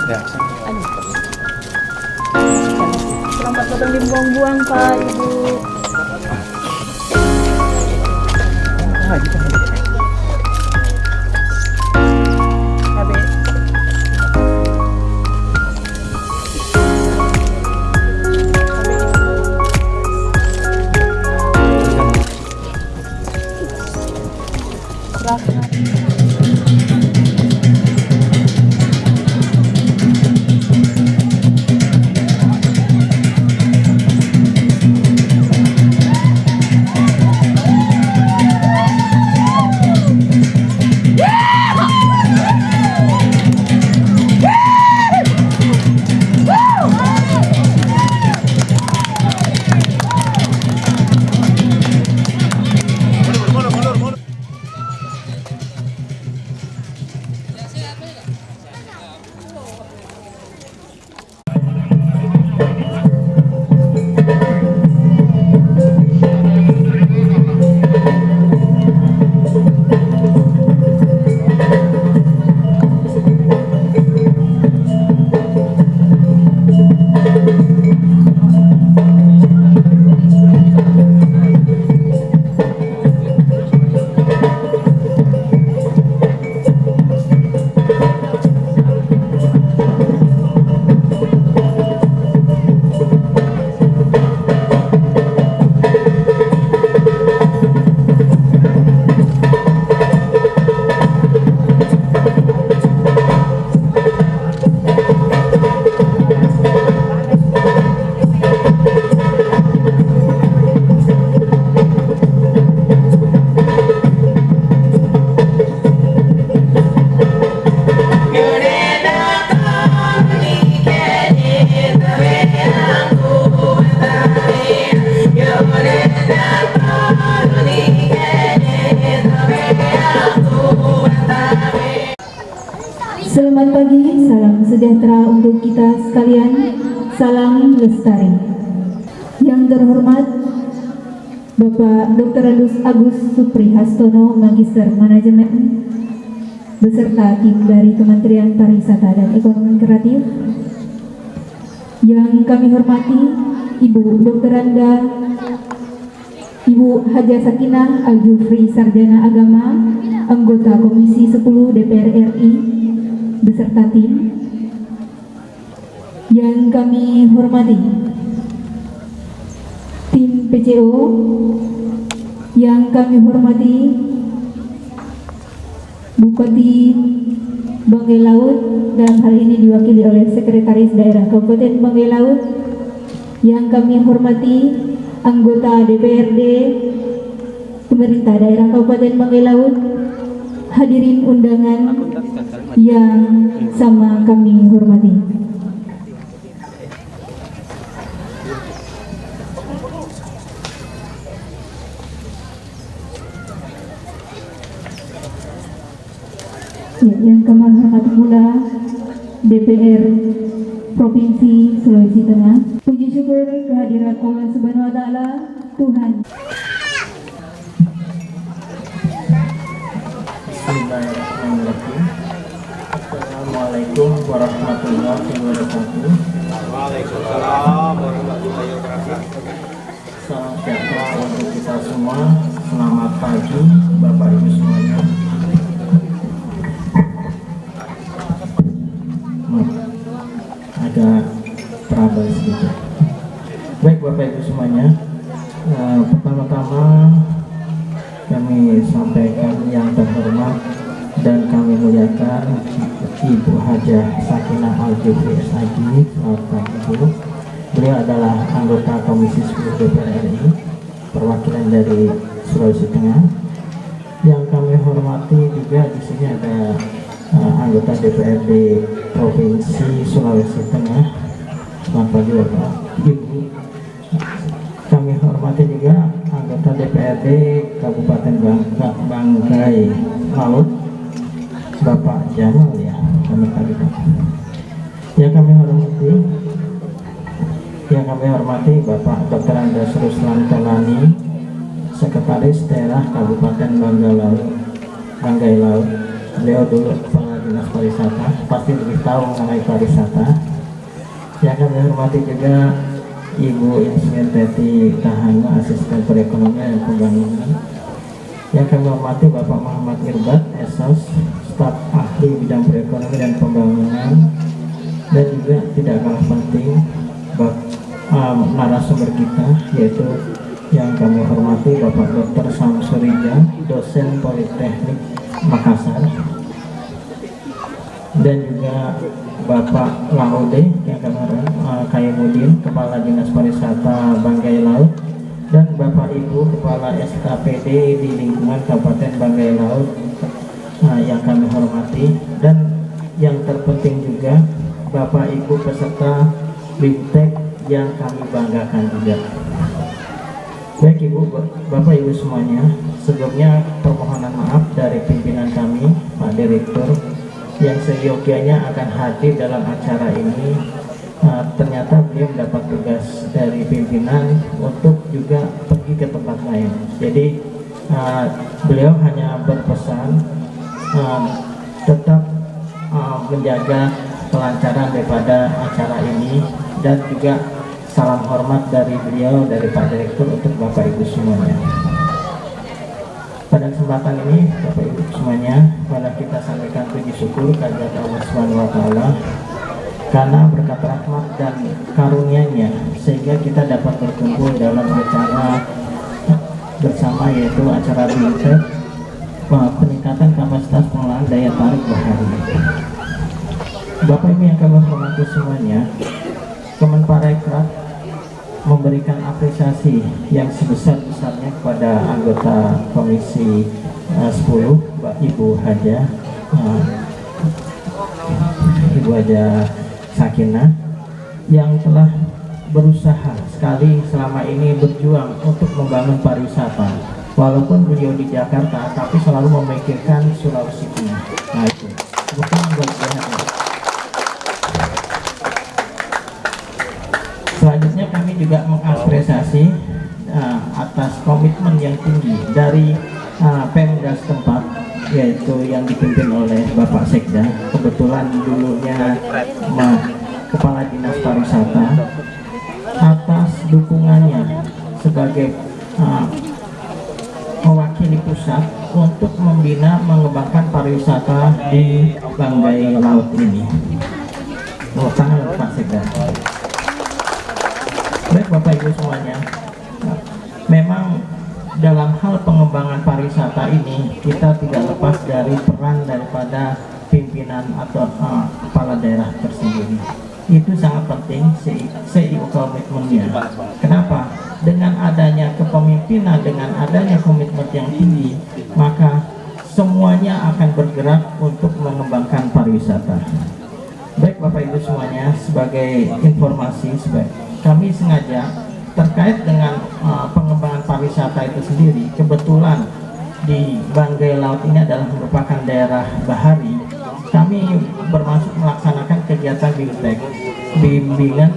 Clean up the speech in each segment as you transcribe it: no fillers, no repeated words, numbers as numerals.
Ya. Selamat datang dibuang-buang Pak Ibu. Selamat pagi, salam sejahtera untuk kita sekalian, salam lestari. Yang terhormat Bapak Dr. Agus Suprihastono, Magister Manajemen, beserta tim dari Kementerian Pariwisata dan Ekonomi Kreatif. Yang kami hormati Ibu Dr. Anda, Ibu Haja Sakinah Al-Jufri, Sarjana Agama, anggota Komisi 10 DPR RI, beserta tim. Yang kami hormati tim PCO, yang kami hormati Bupati Banggai Laut, dan hal ini diwakili oleh Sekretaris Daerah Kabupaten Banggai Laut. Yang kami hormati anggota DPRD Pemerintah Daerah Kabupaten Banggai Laut, hadirin undangan yang sama kami hormati. Ya, yang kami hormati pula DPR Provinsi Sulawesi Tengah. Puji syukur kehadirat Allah Subhanahu wa taala, Tuhan. Bismillahirrahmanirrahim. Assalamualaikum warahmatullahi wabarakatuh. Waalaikumsalam warahmatullahi wabarakatuh. Salam sejahtera untuk kita semua. Selamat pagi Bapak Ibu semuanya. Agak trouble sedikit. Baik Bapak Ibu semuanya, pertama-tama kami sampaikan yang terhormat dan kami muliakan Ibu Haja Sakinah Al-Jufri SIG. Selamat pagi Bu. Beliau adalah anggota Komisi 10 DPR RI, perwakilan dari Sulawesi Tengah. Yang kami hormati juga di sini ada anggota DPRD Provinsi Sulawesi Tengah. Selamat pagi Bapak Ibu. Kami hormati juga anggota DPRD Kabupaten Banggai Laut, Bapak Jamal ya. Selamat pagi Bapak. Yang kami hormati Bapak Dr. Andes Ruslan Tolani, Sekretaris Daerah Kabupaten Banggai Laut. Beliau dulu Kepala Dinas Pariwisata, pasti lebih tahu mengenai pariwisata. Yang kami hormati juga Ibu Insinyur Teti Tahanu, Asisten Perekonomian dan Pembangunan. Yang kami hormati Bapak Muhammad Irbat, Esos, staf ahli bidang perekonomian dan pembangunan. Dan juga tidak kalah penting narasumber kita, yaitu yang kami hormati Bapak Dr. Samsurija, dosen Politeknik Makassar, dan juga Bapak Laude yang kami hormati Kayamudin, Kepala Dinas Pariwisata Banggai Laut, dan Bapak Ibu Kepala SKPD di lingkungan Kabupaten Banggai Laut yang kami hormati, dan yang terpenting juga Bapak Ibu peserta BIMTEK yang kami banggakan juga. Baik Ibu, Bapak Ibu semuanya, sebelumnya permohonan maaf dari pimpinan kami, Pak Direktur, yang seyogianya akan hadir dalam acara ini. Ternyata beliau mendapat tugas dari pimpinan untuk juga pergi ke tempat lain. Jadi beliau hanya berpesan tetap menjaga kelancaran daripada acara ini, dan juga salam hormat dari beliau, dari Pak Direktur untuk Bapak Ibu semuanya. Pada kesempatan ini Bapak Ibu semuanya, mari kita sampaikan puji syukur kehadirat Allah Subhanahu wa taala karena berkat rahmat dan karunia-Nya sehingga kita dapat berkumpul dalam acara bersama, yaitu acara BIMTEK, peningkatan kapasitas pengelolaan daya tarik bahari. Bapak Ibu yang kami hormati semuanya, Kemenparekraf memberikan apresiasi yang sebesar-besarnya kepada anggota Komisi 10, Ibu Haja Sakinah, yang telah berusaha sekali selama ini berjuang untuk membangun pariwisata. Walaupun beliau di Jakarta, tapi selalu memikirkan Sulawesi Tengah. Nah itu bukan buat Selanjutnya kami juga mengapresiasi atas komitmen yang tinggi dari Pemda setempat, yaitu yang dipimpin oleh Bapak Sekda, kebetulan dulunya Kepala Dinas Pariwisata, atas dukungannya sebagai mewakili pusat untuk membina mengembangkan pariwisata di Banggai Laut ini. Tangan Pak Sekda. Baik Bapak Ibu semuanya, memang dalam hal pengembangan pariwisata ini kita tidak lepas dari peran daripada pimpinan atau kepala daerah tersendiri. Itu sangat penting, CEO komitmennya. Kenapa? Dengan adanya kepemimpinan, dengan adanya komitmen yang tinggi, maka semuanya akan bergerak untuk mengembangkan pariwisata. Baik Bapak Ibu semuanya, sebagai informasi, kami sengaja terkait dengan pengembangan pariwisata itu sendiri, kebetulan di Banggai Laut ini adalah merupakan daerah bahari. Kami bermaksud melaksanakan kegiatan BIMTEK, bimbingan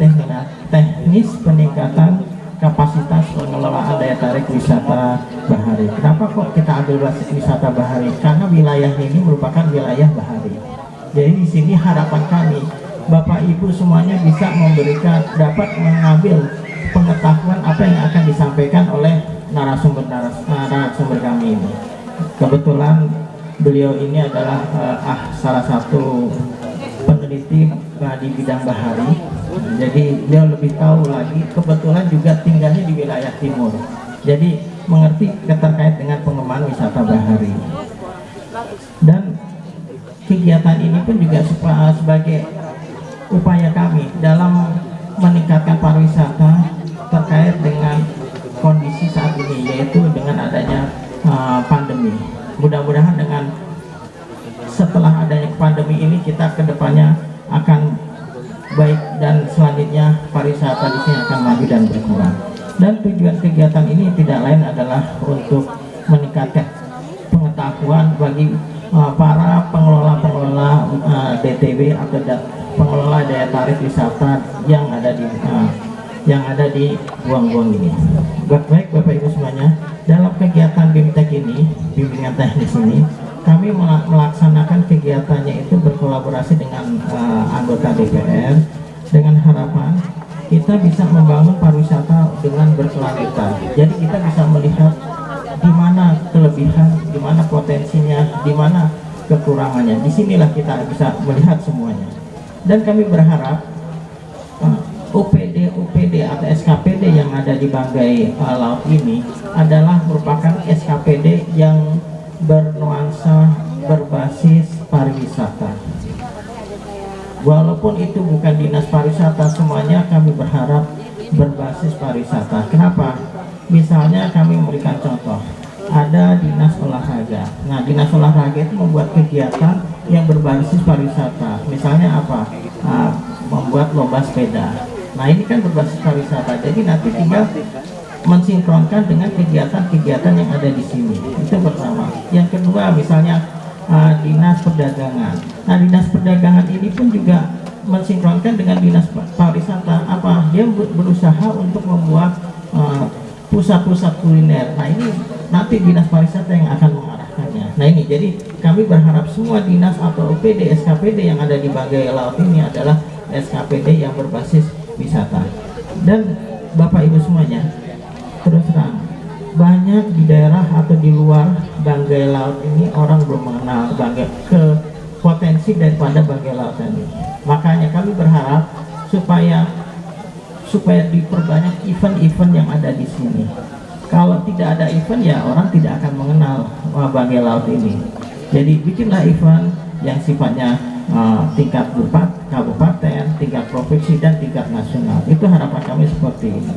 teknis peningkatan kapasitas pengelolaan daya tarik wisata bahari. Kenapa kok kita ambil wisata bahari? Karena wilayah ini merupakan wilayah bahari. Jadi di sini harapan kami, Bapak Ibu semuanya bisa dapat mengambil pengetahuan apa yang akan disampaikan oleh narasumber kami ini. Kebetulan beliau ini adalah salah satu peneliti di bidang bahari, jadi beliau lebih tahu lagi, kebetulan juga tinggalnya di wilayah timur, jadi mengerti terkait dengan pengembangan wisata bahari. Dan kegiatan ini pun juga sebagai upaya kami dalam meningkatkan pariwisata terkait dengan kondisi saat ini, yaitu dengan adanya pandemi. Mudah-mudahan dengan setelah adanya pandemi ini kita kedepannya akan baik, dan selanjutnya pariwisata di sini akan maju dan berkembang. Dan tujuan kegiatan ini tidak lain adalah untuk meningkatkan pengetahuan bagi para pengelola DTW atau pengelola daya tarik wisata yang ada di Buang-Buang ini. Baik Bapak Ibu semuanya, dalam kegiatan BIMTEK ini, bimbingan teknis ini, kami melaksanakan kegiatannya itu berkolaborasi dengan anggota DPR dengan harapan kita bisa membangun pariwisata dengan berkelanjutan. Jadi kita bisa melihat di mana kelebihan, di mana potensinya, di mana kekurangannya. Disinilah kita bisa melihat semuanya. Dan kami berharap OPD atau SKPD yang ada di Banggai Laut ini adalah merupakan SKPD yang bernuansa berbasis pariwisata. Walaupun itu bukan dinas pariwisata, semuanya kami berharap berbasis pariwisata. Kenapa? Misalnya kami memberikan contoh, ada dinas olahraga. Nah, dinas olahraga itu membuat kegiatan yang berbasis pariwisata. Misalnya apa? Membuat lomba sepeda. Nah, ini kan berbasis pariwisata. Jadi nanti tinggal mensinkronkan dengan kegiatan-kegiatan yang ada di sini. Itu pertama. Yang kedua, misalnya dinas perdagangan. Nah, dinas perdagangan ini pun juga mensinkronkan dengan dinas pariwisata. Apa? Dia berusaha untuk membuat pusat-pusat kuliner. Nah, ini nanti dinas pariwisata yang akan mengarahkannya. Nah, ini jadi kami berharap semua dinas atau OPD, SKPD yang ada di Banggai Laut ini adalah SKPD yang berbasis wisata. Dan Bapak Ibu semuanya, terus terang, banyak di daerah atau di luar Banggai Laut ini orang belum mengenal ke potensi daripada Banggai Laut ini. Makanya kami berharap supaya diperbanyak event-event yang ada di sini. Kalau tidak ada event, ya orang tidak akan mengenal Banggai Laut ini. Jadi bikinlah event yang sifatnya tingkat kabupaten, tingkat provinsi, dan tingkat nasional. Itu harapan kami seperti ini.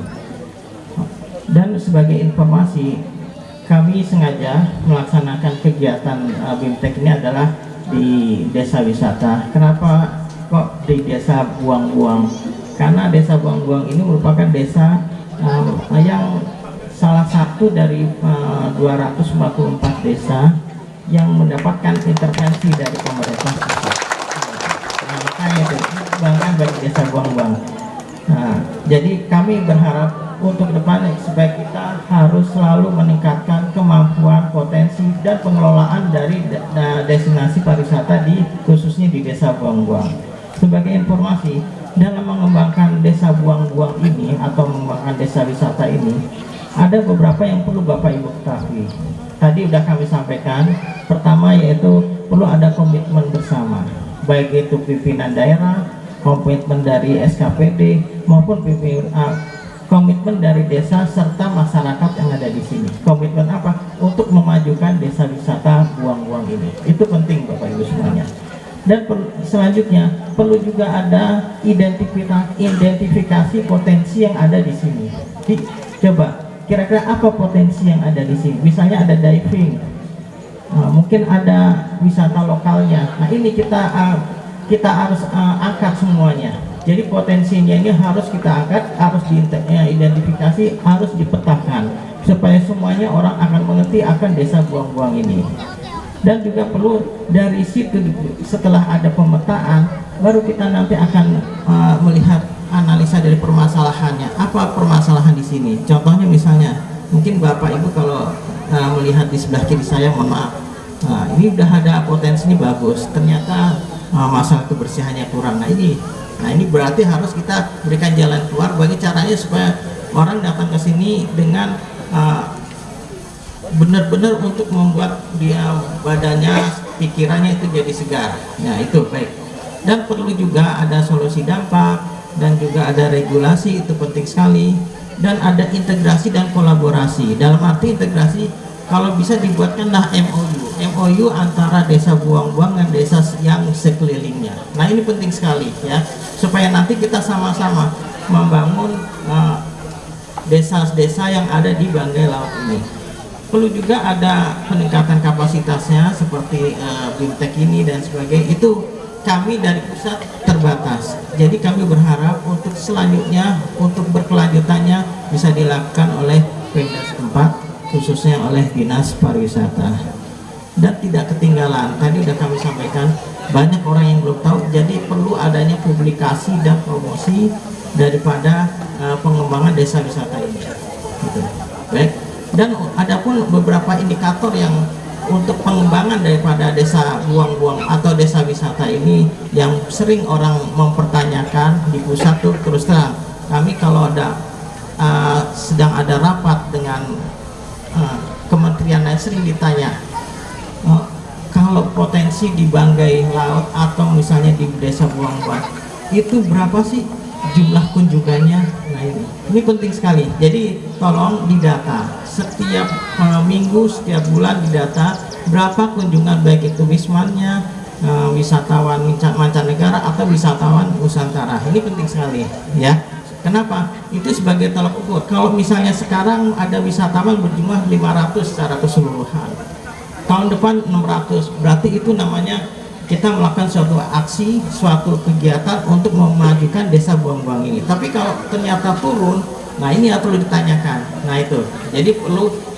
Dan sebagai informasi, kami sengaja melaksanakan kegiatan BIMTEK ini adalah di desa wisata. Kenapa kok di desa Buang-Buang? Karena desa Buang-Buang ini merupakan desa yang salah satu dari 244 desa yang mendapatkan intervensi dari pemerintah pusat. Nah, makanya itu bangga bagi desa Buang-Buang. Nah, jadi kami berharap untuk depan supaya kita harus selalu meningkatkan kemampuan, potensi, dan pengelolaan dari destinasi pariwisata khususnya di desa Buang-Buang. Sebagai informasi, dalam mengembangkan desa Buang-Buang ini atau mengembangkan desa wisata ini, ada beberapa yang perlu Bapak Ibu ketahui. Tadi sudah kami sampaikan, pertama yaitu perlu ada komitmen bersama, baik itu pimpinan daerah, komitmen dari SKPD, maupun komitmen dari desa serta masyarakat yang ada di sini. Komitmen apa? Untuk memajukan desa wisata Buang-Buang ini. Itu penting Bapak Ibu semuanya. Dan selanjutnya perlu juga ada identifikasi potensi yang ada di sini. Coba kira-kira apa potensi yang ada di sini? Misalnya ada diving, mungkin ada wisata lokalnya. Nah, ini kita harus angkat semuanya. Jadi potensinya ini harus kita angkat, harus diidentifikasi, harus dipetakan supaya semuanya orang akan mengerti akan desa Buang-Buang ini. Dan juga perlu dari situ, setelah ada pemetaan, baru kita nanti akan melihat analisa dari permasalahannya. Apa permasalahan di sini? Contohnya misalnya, mungkin Bapak Ibu kalau melihat di sebelah kiri saya, mohon maaf, ini udah ada potensinya bagus, ternyata masalah kebersihannya kurang. Nah ini berarti harus kita berikan jalan keluar. Bagi caranya supaya orang datang ke sini dengan benar-benar untuk membuat dia badannya, pikirannya itu jadi segar. Ya itu baik. Dan perlu juga ada solusi dampak dan juga ada regulasi, itu penting sekali. Dan ada integrasi dan kolaborasi. Dalam arti integrasi, kalau bisa dibuatkanlah MOU antara desa Buang-Buang dan desa yang sekelilingnya. Nah ini penting sekali ya, supaya nanti kita sama-sama membangun desa-desa yang ada di Banggai Laut ini. Perlu juga ada peningkatan kapasitasnya seperti BIMTEK ini dan sebagainya. Itu kami dari pusat terbatas. Jadi kami berharap untuk selanjutnya, untuk berkelanjutannya bisa dilakukan oleh Pemda setempat, khususnya oleh Dinas Pariwisata. Dan tidak ketinggalan, tadi sudah kami sampaikan, banyak orang yang belum tahu, jadi perlu adanya publikasi dan promosi daripada pengembangan desa wisata ini. Gitu. Baik. Dan ada pun beberapa indikator yang untuk pengembangan daripada desa Buang-Buang atau desa wisata ini yang sering orang mempertanyakan di pusat tuh, terus terang kami kalau ada sedang ada rapat dengan kementerian lain sering ditanya, kalau potensi di Banggai Laut atau misalnya di desa Buang-Buang itu berapa sih jumlah kunjungannya? Nah ini penting sekali. Jadi tolong didata setiap minggu, setiap bulan didata berapa kunjungan, baik itu wismannya, wisatawan mancanegara atau wisatawan Nusantara. Ini penting sekali ya. Kenapa? Itu sebagai tolak ukur. Kalau misalnya sekarang ada wisatawan berjumlah 500 secara keseluruhan, tahun depan 600, berarti itu namanya kita melakukan suatu aksi, suatu kegiatan untuk memajukan desa Buang-Buang ini. Tapi kalau ternyata turun, nah ini yang perlu ditanyakan. Nah itu,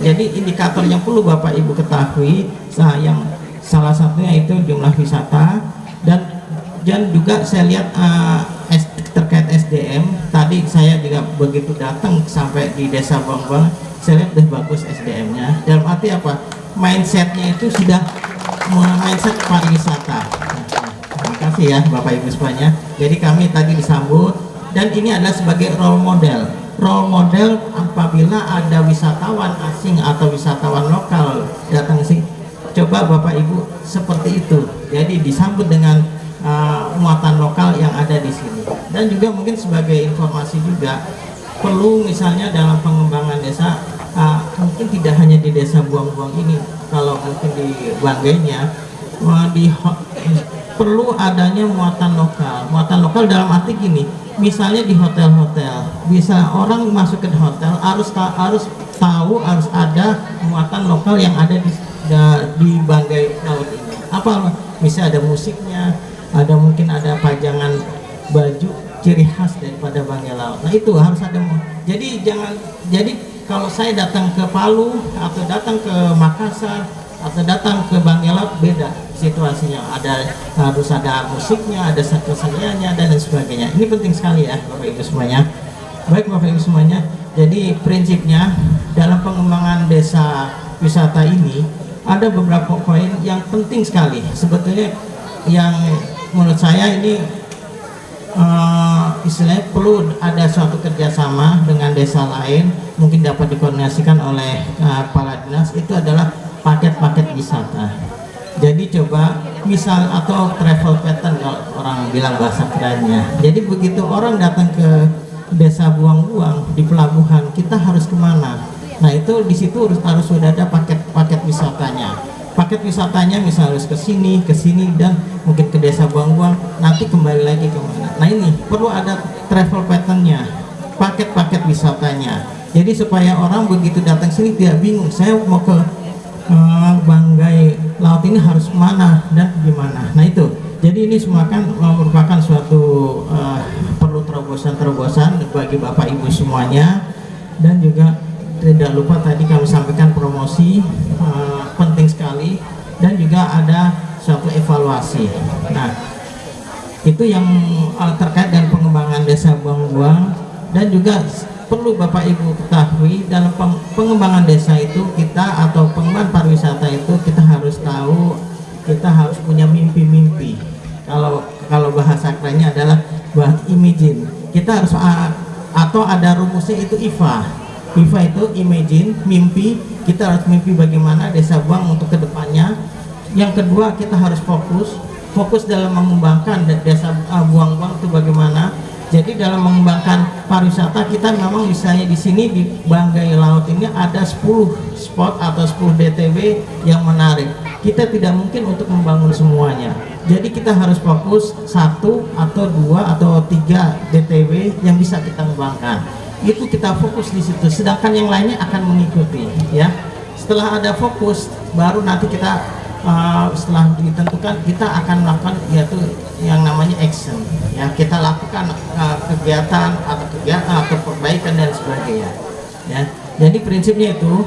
jadi indikator yang perlu Bapak Ibu ketahui, yang salah satunya itu jumlah wisata dan juga saya lihat terkait SDM. Tadi saya juga begitu datang sampai di desa Buang-Buang, saya lihat udah bagus SDM-nya. Dalam arti apa? Mindsetnya itu sudah mindset pariwisata. Terima kasih ya Bapak Ibu semuanya. Jadi kami tadi disambut dan ini adalah sebagai role model. Role model apabila ada wisatawan asing atau wisatawan lokal datang sih, coba Bapak Ibu seperti itu. Jadi disambut dengan muatan lokal yang ada di sini. Dan juga mungkin sebagai informasi juga perlu misalnya dalam pengembangan desa, mungkin tidak hanya di desa Buang-Buang ini, kalau mungkin di Banggainya perlu adanya muatan lokal. Muatan lokal dalam arti gini, misalnya di hotel-hotel, bisa orang masuk ke hotel harus tahu harus ada muatan lokal yang ada di Banggai Laut ini. Apa? Misalnya ada musiknya, mungkin ada pajangan baju ciri khas daripada Banggai Laut. Nah itu harus ada. Jadi kalau saya datang ke Palu atau datang ke Makassar atau datang ke Banggai Laut, beda situasinya. Harus ada musiknya, ada keseniannya dan lain sebagainya. Ini penting sekali ya Bapak Ibu semuanya. Baik Bapak Ibu semuanya. Jadi prinsipnya dalam pengembangan desa wisata ini ada beberapa poin yang penting sekali. Sebetulnya yang menurut saya ini istilahnya perlu ada suatu kerjasama dengan desa lain, mungkin dapat dikoordinasikan oleh kepala dinas. Itu adalah paket-paket wisata. Jadi coba misal atau travel pattern kalau orang bilang bahasa kerennya. Jadi begitu orang datang ke desa Buang-Buang di pelabuhan, kita harus kemana? Nah itu di situ harus sudah ada paket wisatanya. Paket wisatanya misalnya harus ke sini dan mungkin ke desa Buang-Buang, nanti kembali lagi kemana. Nah ini perlu ada travel patternnya, paket-paket wisatanya. Jadi supaya orang begitu datang sini tidak bingung, saya mau ke Banggai Laut ini harus mana dan gimana. Nah itu, jadi ini semua kan merupakan suatu perlu terobosan bagi Bapak Ibu semuanya. Dan juga tidak lupa tadi kami sampaikan promosi penting sekali, dan juga ada suatu evaluasi. Nah itu yang terkait dengan pengembangan desa Buang-Buang. Dan juga perlu Bapak Ibu ketahui dalam pengembangan desa itu kita atau pengembangan pariwisata itu kita harus tahu, kita harus punya mimpi-mimpi. Kalau bahasa kerennya adalah imagine. Kita harus atau ada rumusnya itu IFA. IFA itu imagine, mimpi. Kita harus mimpi bagaimana desa Buang untuk kedepannya. Yang kedua kita harus fokus dalam mengembangkan desa Buang-Buang itu bagaimana. Jadi dalam mengembangkan pariwisata kita memang misalnya di sini di Banggai Laut ini ada 10 spot atau 10 DTW yang menarik. Kita tidak mungkin untuk membangun semuanya. Jadi kita harus fokus 1 atau 2 atau 3 DTW yang bisa kita kembangkan. Itu kita fokus di situ. Sedangkan yang lainnya akan mengikuti ya. Setelah ada fokus baru nanti kita setelah ditentukan kita akan melakukan yaitu yang namanya action ya, kita lakukan kegiatan atau perbaikan dan sebagainya ya. Jadi prinsipnya itu.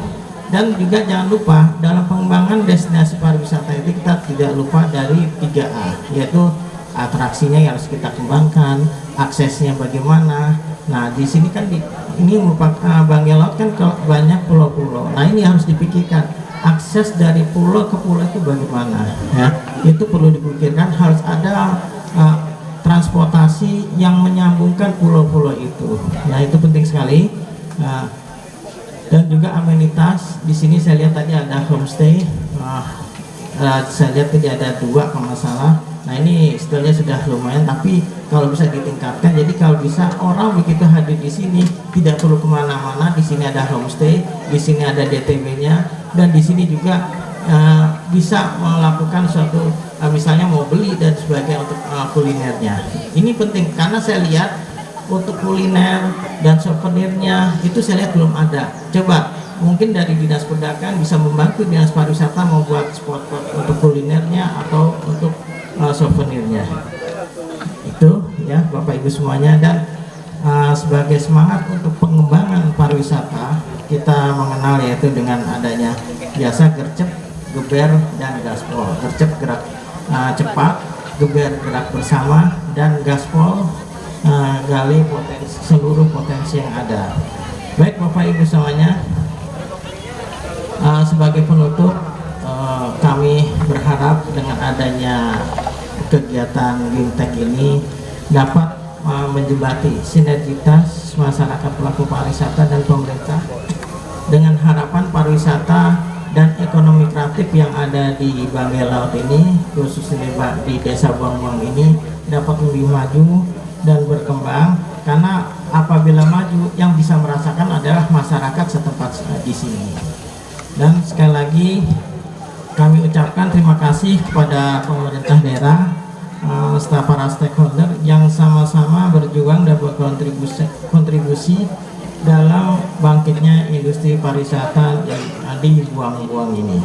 Dan juga jangan lupa dalam pengembangan destinasi pariwisata itu kita tidak lupa dari 3A, yaitu atraksinya yang harus kita kembangkan, aksesnya bagaimana. Nah di sini kan ini merupakan Banggai Laut kan banyak pulau-pulau. Nah ini harus dipikirkan akses dari pulau ke pulau itu bagaimana ya, itu perlu dipikirkan. Harus ada transportasi yang menyambungkan pulau-pulau itu. Nah, itu penting sekali. Dan juga amenitas di sini saya lihat tadi ada homestay. Saya lihat tadi ada 2 kalau nggak salah. Nah, ini sebetulnya sudah lumayan, tapi kalau bisa ditingkatkan. Jadi kalau bisa orang begitu hadir di sini tidak perlu kemana-mana. Di sini ada homestay, di sini ada DTW-nya, dan di sini juga bisa melakukan suatu misalnya mau beli dan sebagainya untuk kulinernya. Ini penting karena saya lihat untuk kuliner dan souvenirnya itu saya lihat belum ada. Coba mungkin dari Dinas Perdagangan bisa membantu Dinas Pariwisata membuat spot-spot untuk kulinernya atau untuk souvenirnya. Itu ya Bapak Ibu semuanya. Dan sebagai semangat untuk pengembangan pariwisata, kita mengenal yaitu dengan adanya biasa gercep, geber, dan gaspol. Gercep gerak cepat, geber gerak bersama, dan gaspol gali seluruh potensi yang ada. Baik Bapak Ibu semuanya, sebagai penutup kami berharap dengan adanya kegiatan Bimtek ini dapat menjembati sinergitas masyarakat pelaku pariwisata dan pemerintah dengan harapan pariwisata dan ekonomi kreatif yang ada di Banggai Laut ini, khususnya di Desa Buang-Buang ini, dapat lebih maju dan berkembang. Karena apabila maju, yang bisa merasakan adalah masyarakat setempat di sini. Dan sekali lagi kami ucapkan terima kasih kepada pemerintah daerah, para stakeholder yang sama-sama berjuang dan berkontribusi dalam bangkitnya industri pariwisata yang di Buang-Buang ini.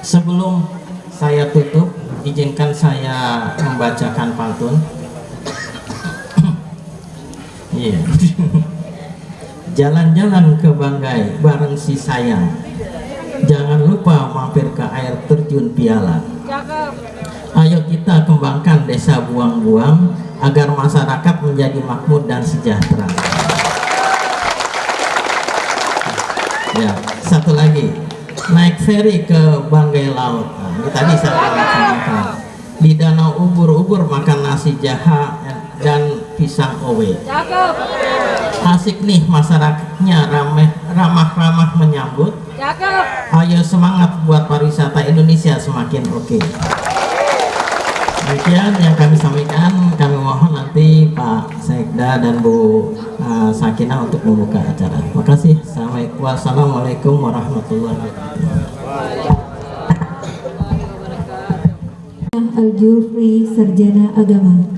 Sebelum saya tutup, izinkan saya membacakan pantun. Iya. Jalan-jalan ke Banggai bareng si sayang, jangan lupa mampir ke air terjun Piala. Ayo kita kembangkan desa Buang-Buang agar masyarakat menjadi makmur dan sejahtera. Ya, satu lagi, naik ferry ke Banggai Laut. Nah, ini tadi saya laksanakan. Di danau ubur-ubur makan nasi jaha dan pisang owe. Asik nih masyarakatnya, ramah-ramah menyambut. Ayo semangat buat pariwisata Indonesia semakin oke. Demikian yang kami sampaikan. Kami mohon nanti Pak Sekda dan Bu Sakinah untuk membuka acara. Terima kasih. Wassalamualaikum warahmatullahi wabarakatuh. Al-Jufri, Sarjana Agama.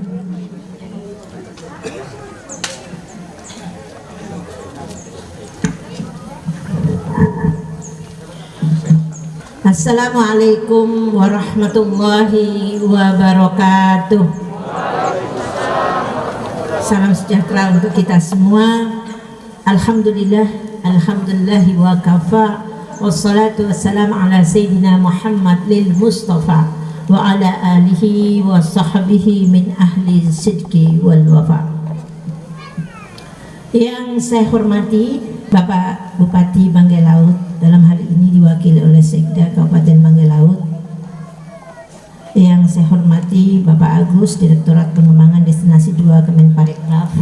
Assalamualaikum warahmatullahi wabarakatuh. Salam sejahtera untuk kita semua. Alhamdulillah, alhamdulillahi wa kafa, wassalatu wassalamu ala sayyidina Muhammad lil Mustafa wa ala alihi wa sahbihi min ahli sidqi wal wafa. Yang saya hormati Bapak Bupati Banggai Laut, dalam hal ini diwakili oleh Sekda Kabupaten Banggai Laut. Yang saya hormati Bapak Agus, Direktorat Pengembangan Destinasi 2 Kemenparekraf.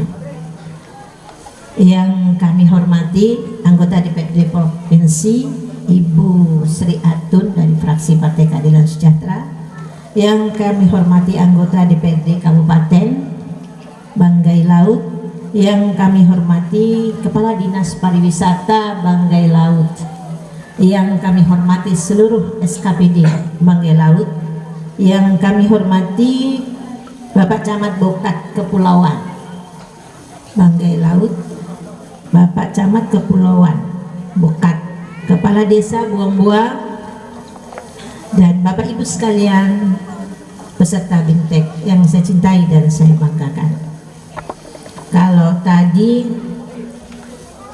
Yang kami hormati anggota DPRD Provinsi Ibu Sri Atun dari fraksi Partai Keadilan Sejahtera. Yang kami hormati anggota DPRD Kabupaten Banggai Laut. Yang kami hormati Kepala Dinas Pariwisata Banggai Laut. Yang kami hormati seluruh SKPD Banggai Laut. Yang kami hormati Bapak Camat Bokat Kepulauan Banggai Laut, Bapak Camat Kepulauan Bokat, Kepala Desa Buang-Buang, dan Bapak Ibu sekalian peserta Bimtek yang saya cintai dan saya banggakan. Kalau tadi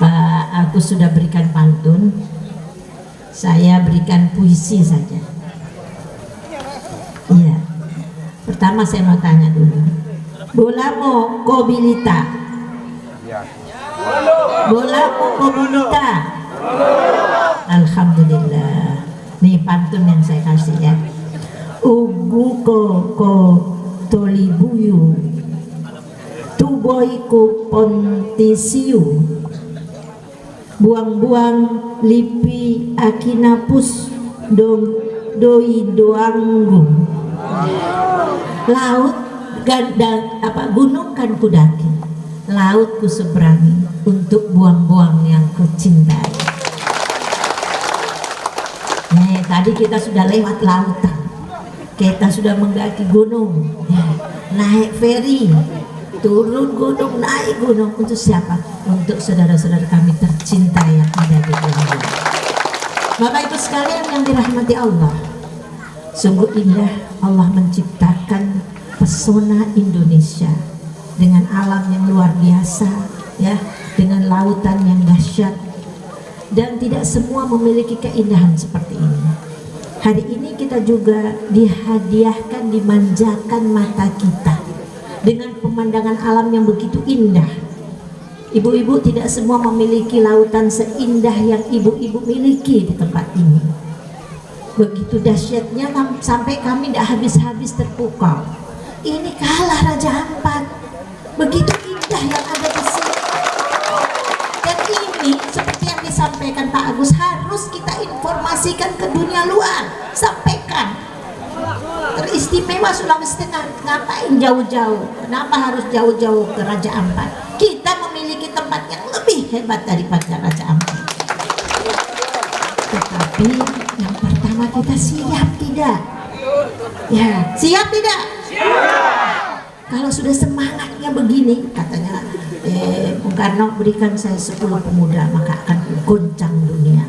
Pak Agus sudah berikan pantun, saya berikan puisi saja. Iya. Pertama saya mau tanya dulu. Bolamo kobilita. Bolamo kobilita. Alhamdulillah. Ini pantun yang saya kasih ya. Ugu ko tolibuyu, tuboy ko pontisiu, buang-buang lipi akinapus doi doanggung. Laut gunung kan kudaki, laut ku seberangi untuk buang-buang yang ku cintai. Nih, tadi kita sudah lewat lautan, kita sudah mendaki gunung, naik feri, turun gunung, naik gunung. Untuk siapa? Untuk saudara-saudara kami tercinta yang ada di gunung. Bapak Ibu sekalian yang dirahmati Allah, sungguh indah Allah menciptakan pesona Indonesia dengan alam yang luar biasa, ya, dengan lautan yang dahsyat, dan tidak semua memiliki keindahan seperti ini. Hari ini kita juga dihadiahkan, dimanjakan mata kita dengan pemandangan alam yang begitu indah. Ibu-ibu tidak semua memiliki lautan seindah yang ibu-ibu miliki di tempat ini. Begitu dahsyatnya sampai kami tidak habis-habis terpukau. Ini kalah Raja Ampat. Begitu indah yang ada di sini. Dan ini seperti yang disampaikan Pak Agus, harus kita informasikan ke dunia luar. Sampaikan. Teristimewa Sulawesi Tengah, ngapain jauh-jauh? Kenapa harus jauh-jauh ke Raja Ampat? Kita memiliki tempat yang lebih hebat daripada Raja Ampat. Tetapi yang pertama, kita siap tidak? Ya, siap tidak? Siap. Kalau sudah semangatnya begini, katanya Bung Karno, berikan saya 10 pemuda maka akan goncang dunia.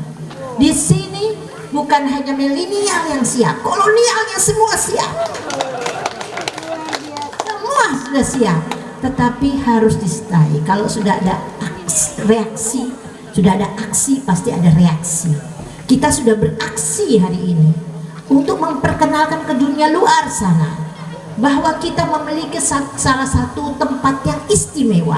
Di sini bukan hanya milenial yang siap, kolonialnya semua siap. Semua sudah siap, tetapi harus disertai. Kalau sudah ada reaksi, sudah ada aksi, pasti ada reaksi. Kita sudah beraksi hari ini untuk memperkenalkan ke dunia luar sana bahwa kita memiliki salah satu tempat yang istimewa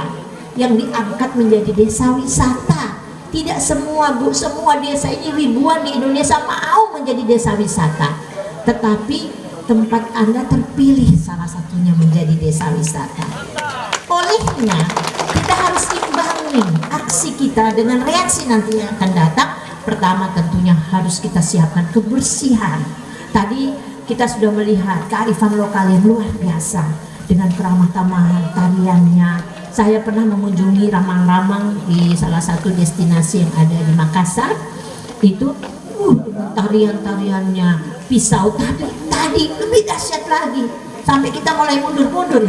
yang diangkat menjadi desa wisata. Tidak semua semua desa ini, ribuan di Indonesia, mau menjadi desa wisata, tetapi tempat Anda terpilih salah satunya menjadi desa wisata. Olehnya kita harus imbangi aksi kita dengan reaksi nanti yang akan datang. Pertama tentunya harus kita siapkan kebersihan. Tadi kita sudah melihat kearifan lokal yang luar biasa dengan keramah-tamahan tariannya. Saya pernah mengunjungi ramang-ramang di salah satu destinasi yang ada di Makassar. Itu tarian-tariannya pisau tadi lebih dahsyat lagi, sampai kita mulai mundur-mundur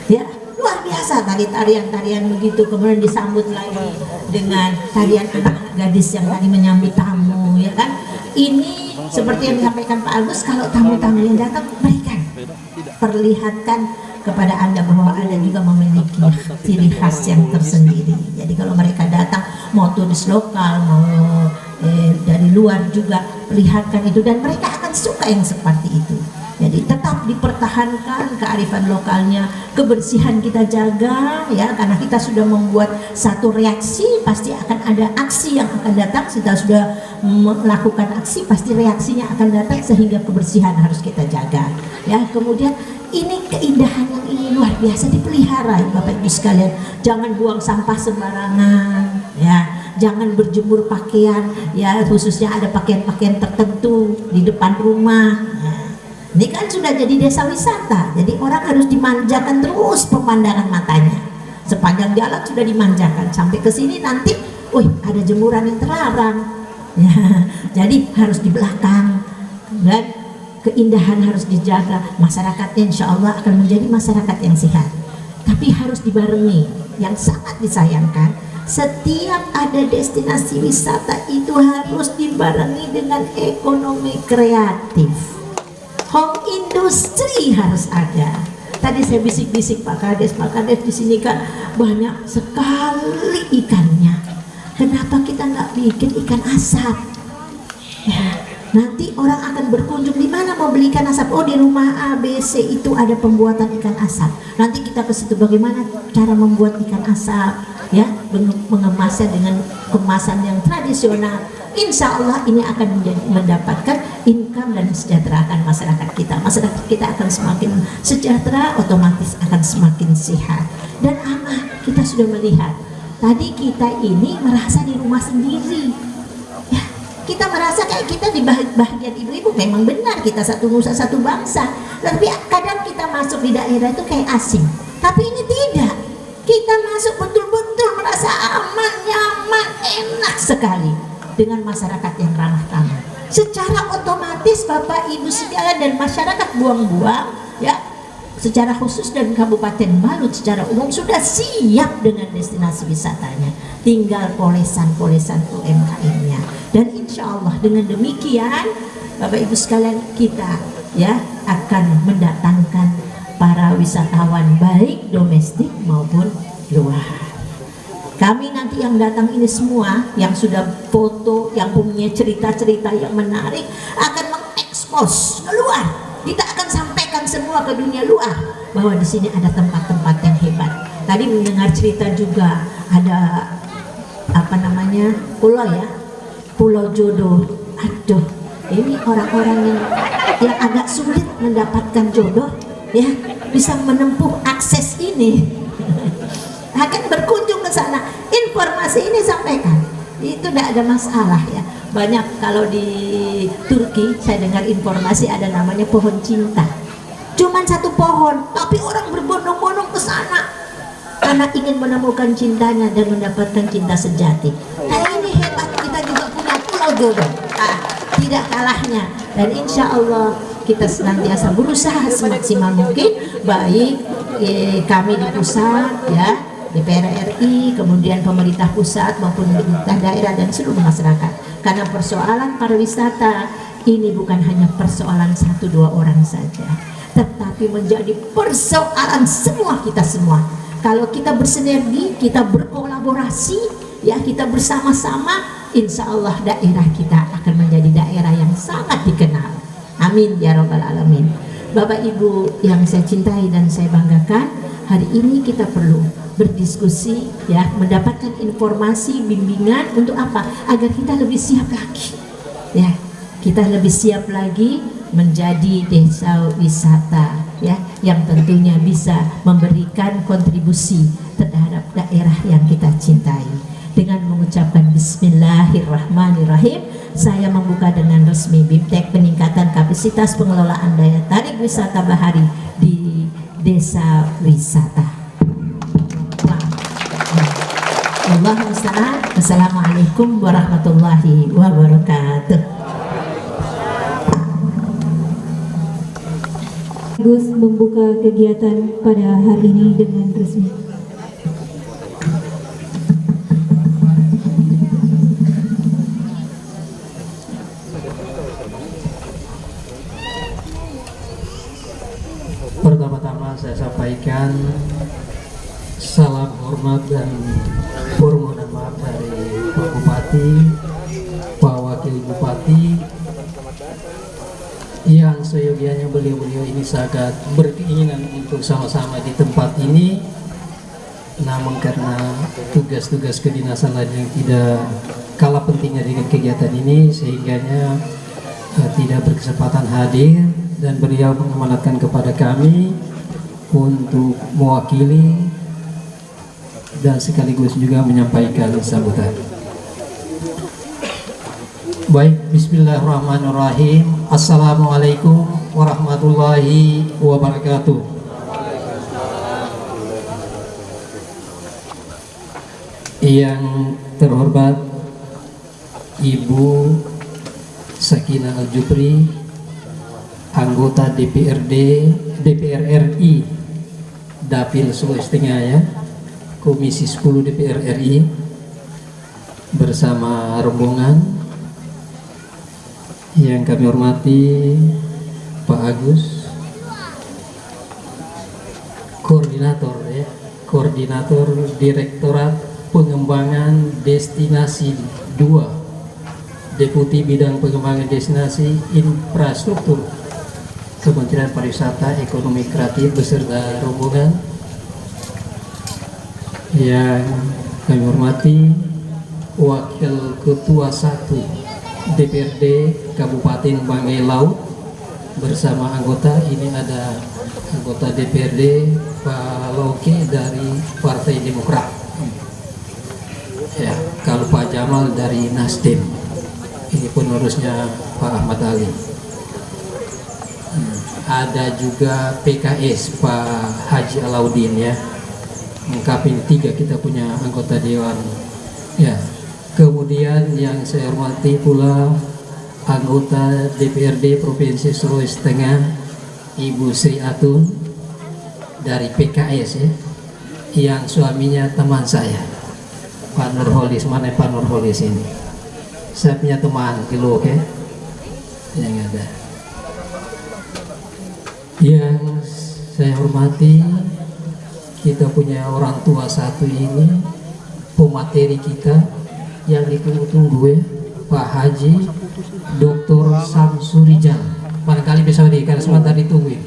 ya, luar biasa tarian-tarian begitu. Kemudian disambut lagi dengan tarian anak gadis yang tadi menyambut tamu, ya kan. Ini seperti yang disampaikan Pak Agus, kalau tamu-tamu yang datang, berikan, perlihatkan kepada Anda bahwa Anda juga memiliki ciri khas yang tersendiri. Jadi kalau mereka datang, mau turis lokal, mau dari luar juga, perlihatkan itu, dan mereka akan suka yang seperti itu. Jadi tetap dipertahankan kearifan lokalnya, kebersihan kita jaga, ya, karena kita sudah membuat satu reaksi, pasti akan ada aksi yang akan datang. Kita sudah melakukan aksi, pasti reaksinya akan datang, sehingga kebersihan harus kita jaga, ya. Kemudian ini keindahan yang ini luar biasa, dipelihara, Bapak Ibu sekalian. Jangan buang sampah sembarangan, ya. Jangan berjemur pakaian, ya, khususnya ada pakaian-pakaian tertentu di depan rumah. Ya. Ini kan sudah jadi desa wisata, jadi orang harus dimanjakan terus pemandangan matanya. Sepanjang jalan sudah dimanjakan, sampai ke sini nanti, ada jemuran yang terlarang. Ya, jadi harus di belakang, dan keindahan harus dijaga. Masyarakatnya insya Allah akan menjadi masyarakat yang sehat. Tapi harus dibarengi, yang sangat disayangkan, setiap ada destinasi wisata itu harus dibarengi dengan ekonomi kreatif. Home industry harus ada. Tadi saya bisik-bisik Pak Kades di sini kan banyak sekali ikannya. Kenapa kita nggak bikin ikan asap? Ya, Nanti orang akan berkunjung, di mana mau beli ikan asap? Oh, di rumah A, B, C itu ada pembuatan ikan asap. Nanti kita ke situ, bagaimana cara membuat ikan asap, ya, mengemasnya dengan kemasan yang tradisional. Insya Allah ini akan mendapatkan income dan sejahterakan masyarakat kita. Masyarakat kita akan semakin sejahtera, otomatis akan semakin sehat dan aman. Kita sudah melihat tadi kita ini merasa di rumah sendiri, ya, kita merasa kayak kita di bahagian ibu-ibu. Memang benar kita satu nusa satu bangsa, tapi kadang kita masuk di daerah itu kayak asing. Tapi ini tidak, kita masuk betul-betul merasa aman, nyaman, enak sekali dengan masyarakat yang ramah tamah. Secara otomatis Bapak Ibu sekalian dan masyarakat Buang-Buang, ya, secara khusus dan Kabupaten Balut secara umum sudah siap dengan destinasi wisatanya. Tinggal polesan-polesan UMKM-nya. Dan insya Allah dengan demikian Bapak Ibu sekalian, kita ya akan mendatangkan para wisatawan baik domestik maupun luar. Kami nanti yang datang ini semua, yang sudah foto, yang punya cerita-cerita yang menarik, akan mengekspos keluar. Kita akan sampaikan semua ke dunia luar bahwa di sini ada tempat-tempat yang hebat. Tadi mendengar cerita juga ada apa namanya, pulau, ya, Pulau Jodoh. Aduh, ini orang-orang yang agak sulit mendapatkan jodoh, ya, bisa menempuh akses ini. Akan berkunjung ke sana. Informasi ini sampaikan, itu tidak ada masalah, ya. Banyak kalau di Turki saya dengar informasi ada namanya pohon cinta. Cuman satu pohon, tapi orang berbondong-bondong ke sana karena ingin menemukan cintanya dan mendapatkan cinta sejati. Nah, ini hebat, kita juga punya Pulau Jodoh. Tidak kalahnya, dan insya Allah kita senantiasa berusaha semaksimal mungkin, baik kami di pusat, ya, DPR RI, kemudian pemerintah pusat maupun pemerintah daerah dan seluruh masyarakat. Karena persoalan pariwisata ini bukan hanya persoalan 1-2 orang saja, tetapi menjadi persoalan semua kita semua. Kalau kita bersinergi, kita berkolaborasi, ya, kita bersama-sama, insya Allah daerah kita akan menjadi daerah yang sangat dikenal. Amin ya rabbal alamin. Bapak Ibu yang saya cintai dan saya banggakan, hari ini kita perlu berdiskusi, ya, mendapatkan informasi, bimbingan untuk apa? Agar kita lebih siap lagi, ya, kita lebih siap lagi menjadi desa wisata, ya, yang tentunya bisa memberikan kontribusi terhadap daerah yang kita cintai. Dengan mengucapkan Bismillahirrahmanirrahim, saya membuka dengan resmi BIMTEK peningkatan kapasitas pengelolaan daya tarik wisata bahari di desa wisata. Allahumma musta'an. Assalamualaikum warahmatullahi wabarakatuh. Gus membuka kegiatan pada hari ini dengan resmi. Pertama-tama saya sampaikan salam hormat dan permohonan maaf dari Pak Bupati, Pak Wakil Bupati, yang seyogianya beliau-beliau ini sangat berkeinginan untuk sama-sama di tempat ini, namun karena tugas-tugas kedinasan lain yang tidak kalah pentingnya dengan kegiatan ini, sehingganya tidak berkesempatan hadir, dan beliau mengamanatkan kepada kami untuk mewakili dan sekaligus juga menyampaikan sambutan. Baik, bismillahirrahmanirrahim. Assalamualaikum warahmatullahi wabarakatuh. Yang terhormat Ibu Sakinah Al-Jufri, anggota DPR RI Dapil Sulawesi Tengah, ya, Komisi 10 DPR RI, bersama rombongan yang kami hormati Pak Agus, koordinator Direktorat Pengembangan Destinasi 2 Deputi Bidang Pengembangan Destinasi Infrastruktur Kementerian Pariwisata Ekonomi Kreatif beserta rombongan yang kami hormati, Wakil Ketua 1 DPRD Kabupaten Banggai Laut bersama anggota, ini ada anggota DPRD Pak Loke dari Partai Demokrat, ya, kalau Pak Jamal dari Nasdem, ini penerusnya Pak Ahmad Ali. Ada juga PKS Pak Haji Alauddin, ya, lengkap ini 3 kita punya anggota dewan, ya. Kemudian yang saya hormati pula anggota DPRD Provinsi Sulawesi Tengah Ibu Sri Atun dari PKS, ya, yang suaminya teman saya Pak Nurholis. Mana Pak Nurholis ini? Saya punya teman di Loke yang ada. Yang saya hormati, kita punya orang tua satu ini, pemateri kita yang ditunggu-tunggu, ya, Pak Haji Dr. Samsurijal. Barangkali bisa karena sebentar ditungguin.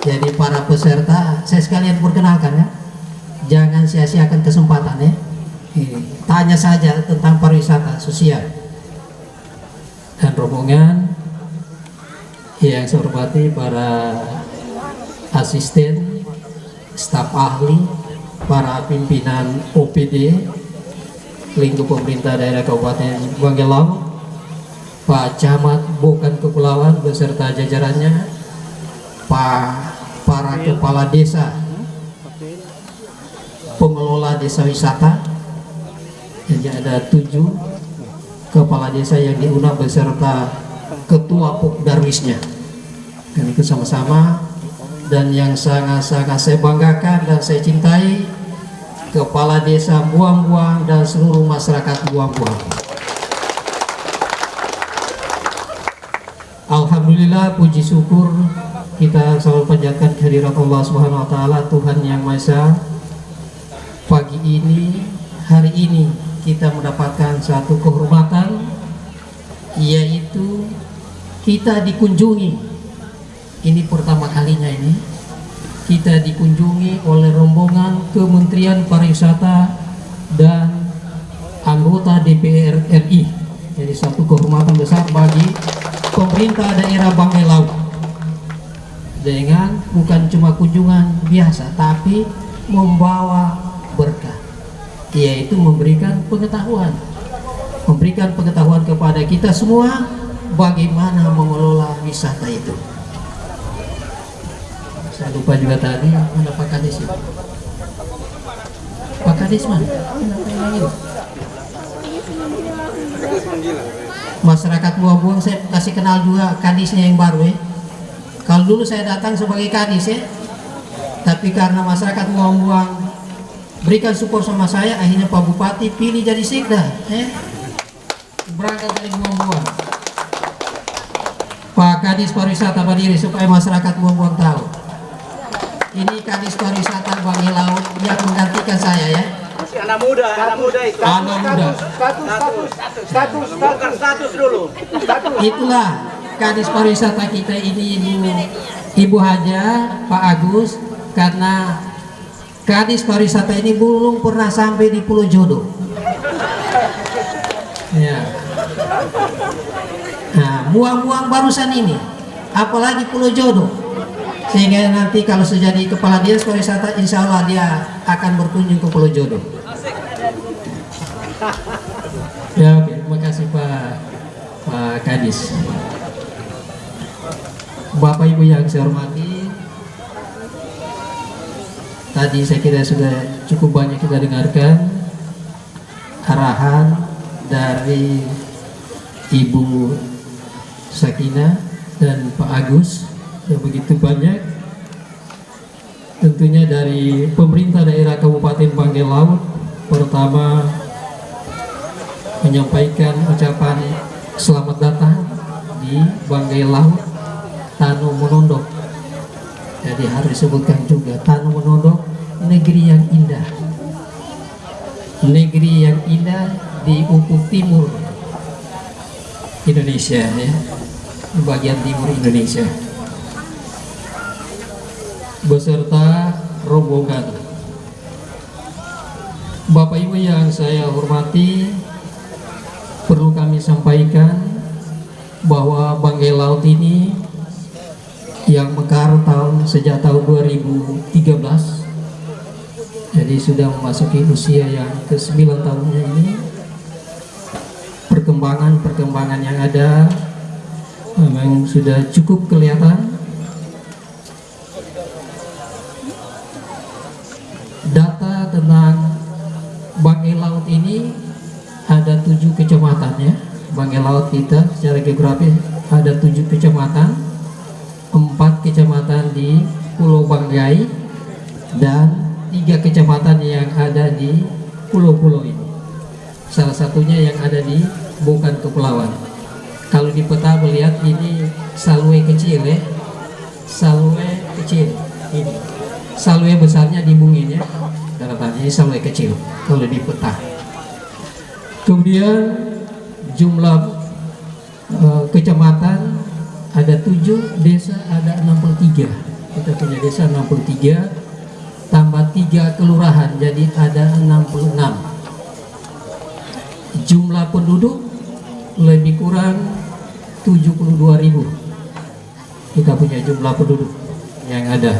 Jadi para peserta, saya sekalian perkenalkan, ya, jangan sia-siakan kesempatan, ya. Tanya saja tentang pariwisata sosial. Dan rombongan yang saya hormati, para asisten, staf ahli, para pimpinan OPD lingkup pemerintah daerah Kabupaten Banggai Laut, Pak Camat Bokan Kepulauan beserta jajarannya, para kepala desa, pengelola desa wisata, jadi ada 7 kepala desa yang diundang beserta ketua Pokdarwisnya, dan itu sama-sama. Dan yang sangat-sangat saya banggakan dan saya cintai, kepala desa Buang-Buang dan seluruh masyarakat Buang-Buang. Alhamdulillah, puji syukur kita selalu panjatkan kehadirat Allah Subhanahu wa taala, Tuhan yang Maha Esa. Pagi ini, hari ini kita mendapatkan satu kehormatan, yaitu kita dikunjungi. Ini pertama kalinya ini kita dikunjungi oleh rombongan Kementerian Pariwisata dan anggota DPR RI. Jadi satu kehormatan besar bagi pemerintah daerah Banggai Laut, dengan bukan cuma kunjungan biasa, tapi membawa berkah, yaitu memberikan pengetahuan kepada kita semua bagaimana mengelola wisata itu. Saya lupa juga tadi, mana Pak Kadis itu? Pak Kadis mana? Masyarakat Buang-Buang saya kasih kenal juga kadisnya yang baru, ya. Kalau dulu saya datang sebagai kadis, ya, tapi karena masyarakat Buang-Buang berikan support sama saya, akhirnya Pak Bupati pilih jadi sekda, ya. Berangkat dari Buang-Buang. Pak Kadis Pariwisata berdiri supaya masyarakat Buang-Buang tahu. Ini Kadis Pariwisata Banggai Laut yang menggantikan saya, ya. Anak muda itu. Anak muda. Status dulu. Itulah Kadis Pariwisata kita ini, Ibu Haja, Pak Agus, karena Kadis Pariwisata ini belum pernah sampai di Pulau Jodoh. Ya. Nah, Buang-Buang barusan ini, apalagi Pulau Jodoh. Sehingga nanti kalau sudah jadi kepala dinas pariwisata, insya Allah dia akan berkunjung ke Pulau Jodoh. Ya, oke. Terima kasih Pak Kadis. Bapak Ibu yang saya hormati, tadi saya kira sudah cukup banyak kita dengarkan arahan dari Ibu Sakinah dan Pak Agus. Begitu banyak tentunya dari pemerintah daerah Kabupaten Banggai Laut. Pertama, menyampaikan ucapan selamat datang di Banggai Laut Tano Monondok. Jadi harus disebutkan juga Tano Monondok, negeri yang indah, negeri yang indah di ufuk timur Indonesia ya, di bagian timur Indonesia, beserta rombongan. Bapak Ibu yang saya hormati, perlu kami sampaikan bahwa Banggai Laut ini yang mekar sejak tahun 2013, jadi sudah memasuki usia yang ke-9 tahunnya ini. Perkembangan yang ada memang sudah cukup kelihatan. Data tentang Banggai Laut ini ada 7 kecamatan ya. Banggai Laut kita secara geografis ada 7 kecamatan, 4 kecamatan di Pulau Banggai dan 3 kecamatan yang ada di pulau-pulau ini. Salah satunya yang ada di Bukan Kepulauan. Kalau di peta melihat ini Salwe kecil ya, Salwe kecil ini. Salwe besarnya di Bungin ya, daratannya ini Salwe kecil kalau di peta. Kemudian jumlah kecamatan ada 7, desa ada 63. Kita punya desa 63, tambah 3 kelurahan jadi ada 66. Jumlah penduduk lebih kurang 72.000. Kita punya jumlah penduduk yang ada.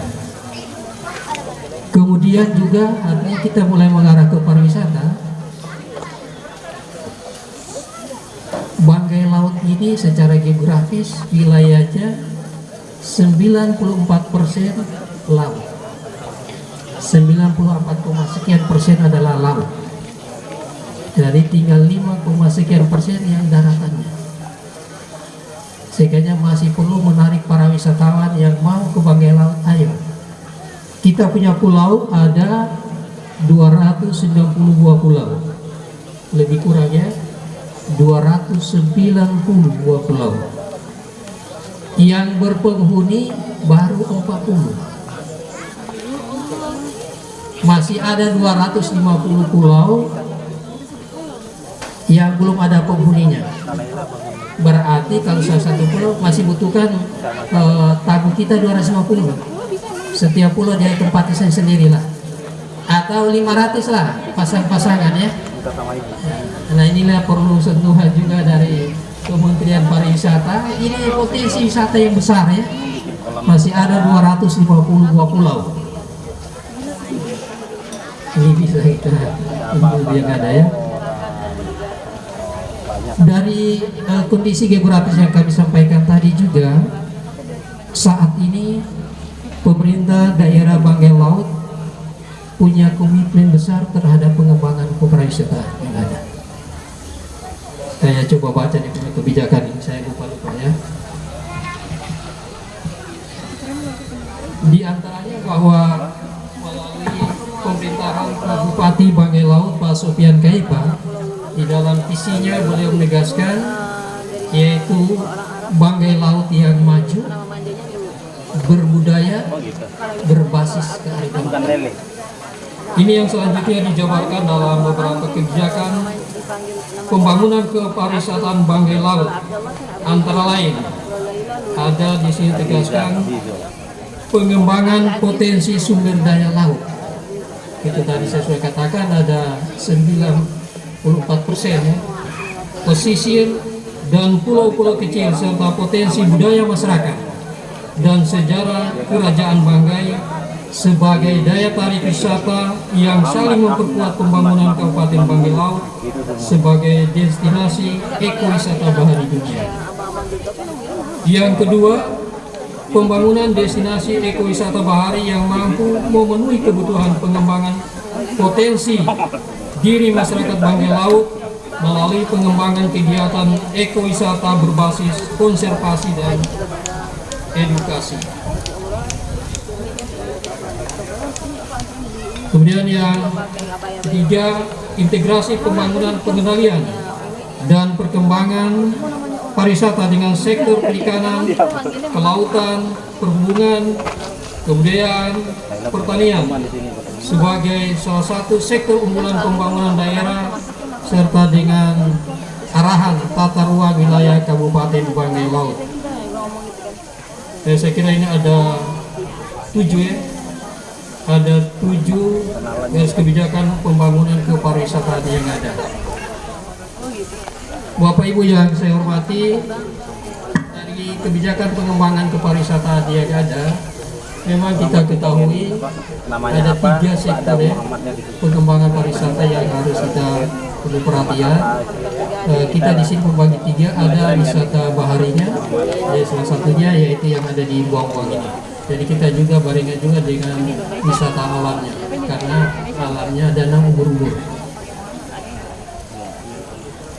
Kemudian juga artinya kita mulai mengarah ke pariwisata. Banggai Laut ini secara geografis wilayahnya 94% laut. 94, sekian persen adalah laut. Jadi tinggal 5, sekian persen yang daratannya. Sehingga masih perlu menarik para wisatawan yang mau ke Banggai Laut. Ayo, kita punya pulau ada 292 pulau, lebih kurangnya 292 pulau. Yang berpenghuni baru 40. Masih ada 250 pulau yang belum ada penghuninya. Berarti kalau salah satu pulau masih butuhkan tamu kita 250. Setiap pulau dia tempatnya sendirilah. Atau 500 lah pasang-pasangan ya. Nah inilah perlu sentuhan juga dari Kementerian Pariwisata. Ini potensi wisata yang besar ya. Masih ada 252 pulau. Ini bisa kita tunggu yang ada ya. Dari kondisi geografis yang kami sampaikan tadi juga, saat ini pemerintah daerah Banggai Laut punya komitmen besar terhadap pengembangan pariwisata yang ada. Saya coba baca di kebijakan ini, saya lupa ya. Di antaranya bahwa melalui pemerintahan Bupati Banggai Laut Pak Sofian Kaipa, di dalam visinya beliau menegaskan yaitu Banggai Laut yang maju, berbudaya, berbasis kearifan. Ini yang selanjutnya dijabarkan dalam beberapa kebijakan pembangunan kepariwisataan Banggai Laut. Antara lain ada di sini tegaskan pengembangan potensi sumber daya laut. Itu tadi saya sudah katakan ada 94% ya. Pesisir dan pulau-pulau kecil serta potensi budaya masyarakat dan sejarah Kerajaan Banggai sebagai daya tarik wisata yang saling memperkuat pembangunan Kabupaten Banggai Laut sebagai destinasi ekowisata bahari dunia. Yang kedua, pembangunan destinasi ekowisata bahari yang mampu memenuhi kebutuhan pengembangan potensi diri masyarakat Banggai Laut melalui pengembangan kegiatan ekowisata berbasis konservasi dan edukasi. Kemudian yang ketiga, integrasi pembangunan pengendalian dan perkembangan pariwisata dengan sektor perikanan, kelautan, perhubungan, kemudian pertanian sebagai salah satu sektor unggulan pembangunan daerah serta dengan arahan tata ruang wilayah Kabupaten Banggai Laut. Saya kira ini ada 7 ya. Ada 7 garis kebijakan pembangunan kepariwisataan yang ada. Bapak Ibu yang saya hormati, dari kebijakan pengembangan kepariwisataan yang ada, memang kita ketahui ada 3 sektor ya, pengembangan pariwisata yang harus kita perlu perhatian. Kita di sini membagi 3, ada wisata baharinya, ya, salah satunya yaitu yang ada di Buang-Buang ini. Jadi kita juga barengan juga dengan wisata alamnya, karena alamnya danau ubur-ubur.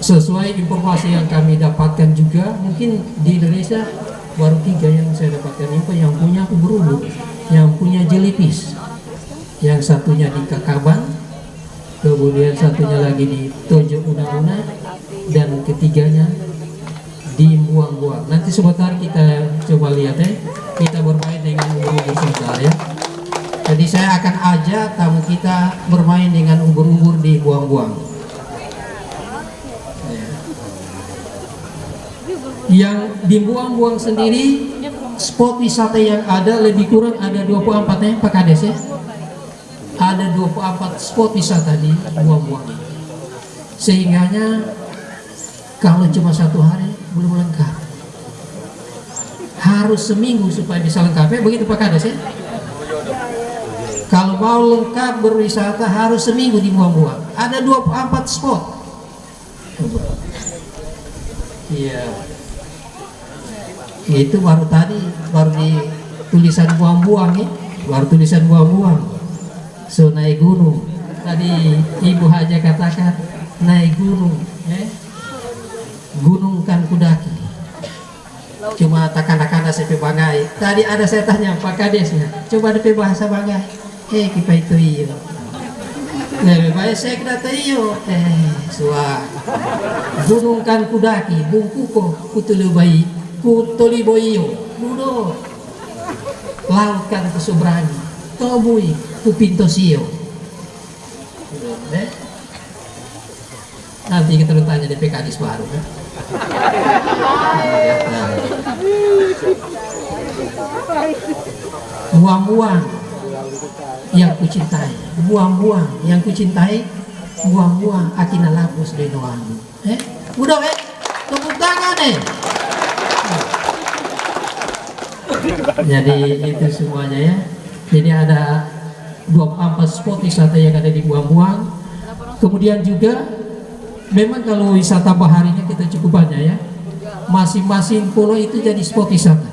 Sesuai informasi yang kami dapatkan juga, mungkin di Indonesia baru 3 yang saya dapatkan info yang punya ubur-ubur, yang punya jellyfish. Yang satunya di Kakaban, kemudian satunya lagi di Tojo Una-Una, dan ketiganya di Buang-Buang. Nanti sebentar kita coba lihat ya, kita bermain dengan ubur-ubur sebentar ya. Jadi saya akan ajak tamu kita bermain dengan ubur-ubur di Buang-Buang. Yang di Buang-Buang sendiri, spot wisata yang ada lebih kurang ada 24 ya Pak Kades ya. Ada 24 spot wisata di Buang-Buang. Sehingganya kalau cuma 1 hari belum lengkap. Harus seminggu supaya bisa lengkap ya, begitu Pak Kades ya. Kalau mau lengkap berwisata harus seminggu di Buang-Buang. Ada 24 spot. Iya. Itu baru tadi, baru di tulisan Buang-Buang ya, baru tulisan Buang-Buang. So naik gunung. Tadi Ibu Haja katakan naik gunung, ya. Gunung kan kudaki. Cuma takana-kana sepe Banggai. Tadi ada saya tanya Pak Kadesnya, coba DP bahasa Banggai. Kita itu iyo. Lebih baik saya kena iyo. Suah. Gunung kan kudaki, bungkuko kutulubai. Kutoli boyo, budo, laut kan kesubrani, tobui, kupinto sio. Nanti kita tanya di PKDis baru kan. Buang-buang yang kucintai, buang-buang yang kucintai, buang-buang akina lapus di noamu. Budo tepuk tangan Jadi itu semuanya ya. Jadi ada 24 spot wisata yang ada di Buang-Buang. Kemudian juga memang kalau wisata baharinya kita cukup banyak ya. Masing-masing pulau itu jadi spot wisata.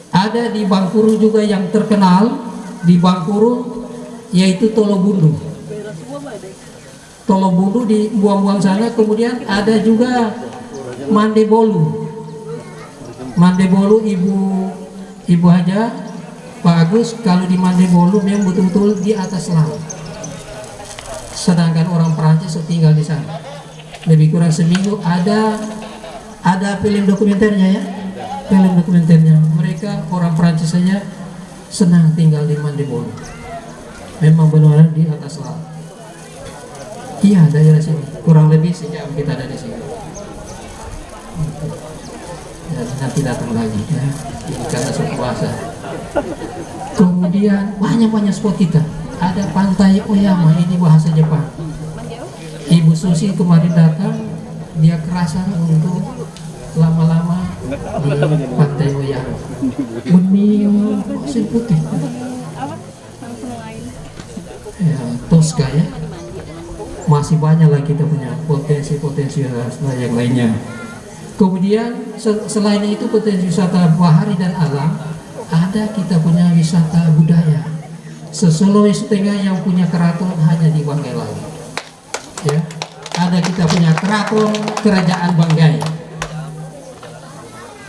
Ada di Bangkuru juga yang terkenal di Bangkuru, yaitu Tolobundu. Tolobundu di Buang-Buang sana. Kemudian ada juga Mandebolu. Mandebolu Ibu Haja, Pak Agus, kalau di Mandebolu memang betul-betul di atas laut. Sedangkan orang Perancis tinggal di sana. Lebih kurang seminggu ada film dokumenternya ya. Film dokumenternya. Mereka orang Perancis saja senang tinggal di Mandebolu. Memang benar di atas laut. Iya, daerah sini. Kurang lebih sejam kita ada di sini. Ya, nanti datang lagi ya, ini karena sudah puasa. Kemudian banyak spot kita. Ada Pantai Oyama, ini bahasa Jepang. Ibu Susi kemarin datang, dia kerasan untuk lama-lama di Pantai Oyama. Bening pasir putih. Ya, Tosca ya. Masih banyak lah kita punya potensi yang lainnya. Kemudian selain itu potensi wisata bahari dan alam, ada kita punya wisata budaya. Sesulawesi Tengah yang punya keraton hanya di Banggai Laut. Ya, ada kita punya keraton Kerajaan Banggai.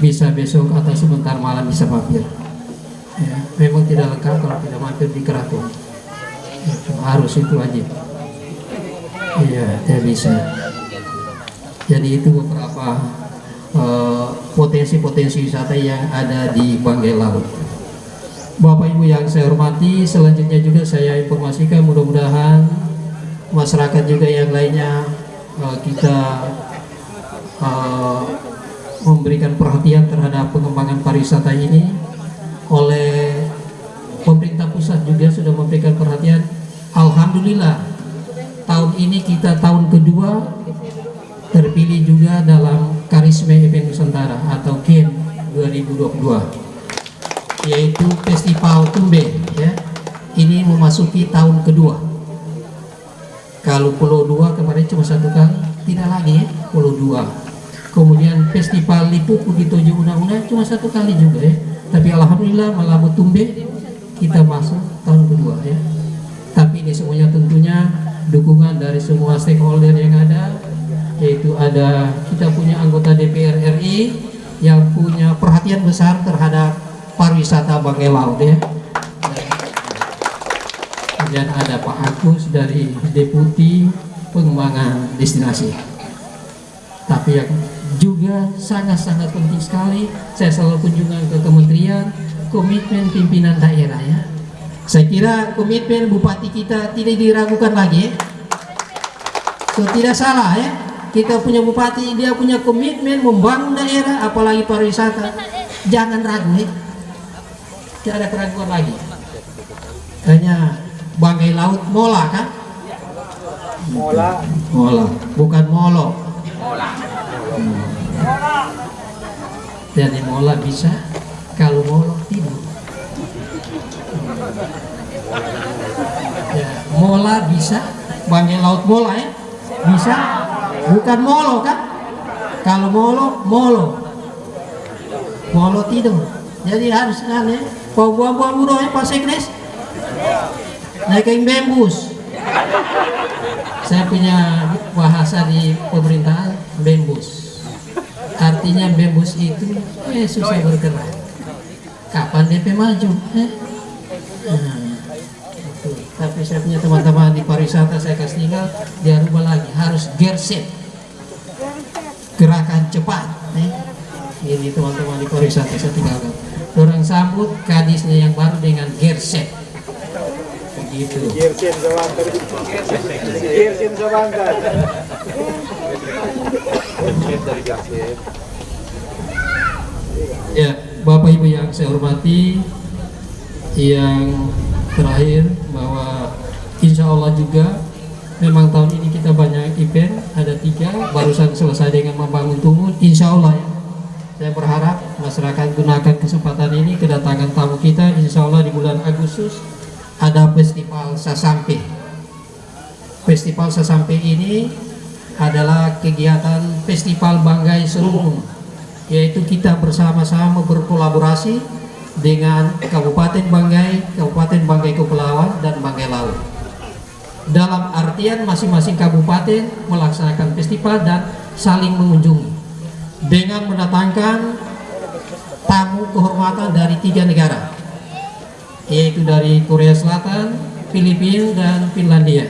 Bisa besok atau sebentar malam bisa mampir. Ya, memang tidak lengkap kalau tidak mampir di keraton. Ya, harus itu wajib. Iya, tidak bisa. Jadi itu beberapa potensi-potensi wisata yang ada di Banggai Laut. Bapak Ibu yang saya hormati, selanjutnya juga saya informasikan mudah-mudahan masyarakat juga yang lainnya kita memberikan perhatian terhadap pengembangan pariwisata ini. Oleh pemerintah pusat juga sudah memberikan perhatian. Alhamdulillah tahun ini kita tahun kedua terpilih juga dalam Karisma Event Nusantara atau KEN 2022, yaitu Festival Tumbe ya. Ini memasuki tahun kedua. Kalau Pulau Dua kemarin cuma 1 kali, tidak lagi ya, Pulau Dua. Kemudian Festival Lipuku di Tojo Una-Una cuma 1 kali juga ya. Tapi alhamdulillah Malamu Tumbe kita masuk tahun kedua ya. Tapi ini semuanya tentunya dukungan dari semua stakeholder yang ada, yaitu ada kita punya anggota DPR RI yang punya perhatian besar terhadap pariwisata Banggai Laut ya. Kemudian ada Pak Agus dari Deputi Pengembangan Destinasi. Tapi yang juga sangat-sangat penting sekali, saya selalu kunjungan ke kementerian, komitmen pimpinan daerah ya. Saya kira komitmen bupati kita tidak diragukan lagi ya. So, tidak salah ya, kita punya bupati, dia punya komitmen membangun daerah, apalagi pariwisata. Jangan ragu ya, tidak ada keraguan lagi. Hanya Banggai Laut Mola kan? Mola. Mola, bukan molo. Jadi mola bisa, kalau molo tidur. Ya, mola bisa, Banggai Laut Mola ya, bisa, bukan molo kan? Kalau molo tidur. Jadi harus kan ya, kau buang-buang udah ya Pak Sekdes, naik bembus. Saya punya bahasa di pemerintahan, bembus. Artinya bembus itu susah bergerak. Kapan DP maju? Nah, itu. Tapi saya punya teman-teman di pariwisata, saya kasih tinggal, dia rubah lagi, harus gerset, gerakan cepat. Ini teman-teman di pariwisata saya tinggalkan. Orang sambut kadisnya yang baru dengan gerset. Begitu. Gersin Zawangkar. Gersin Zawangkar. Ya, Bapak Ibu yang saya hormati, yang terakhir bahwa insya Allah juga memang tahun ini kita banyak event, ada 3, barusan selesai dengan membangun Tumun. Insya Allah ya, saya berharap masyarakat gunakan kesempatan ini, kedatangan tamu kita. Insya Allah di bulan Agustus ada Festival Sasampe. Festival Sasampe ini adalah kegiatan Festival Banggai Serungun, yaitu kita bersama-sama berkolaborasi dengan Kabupaten Banggai Kepulauan, dan Banggai Laut. Dalam artian masing-masing kabupaten melaksanakan festival dan saling mengunjungi dengan mendatangkan tamu kehormatan dari 3 negara, yaitu dari Korea Selatan, Filipina, dan Finlandia.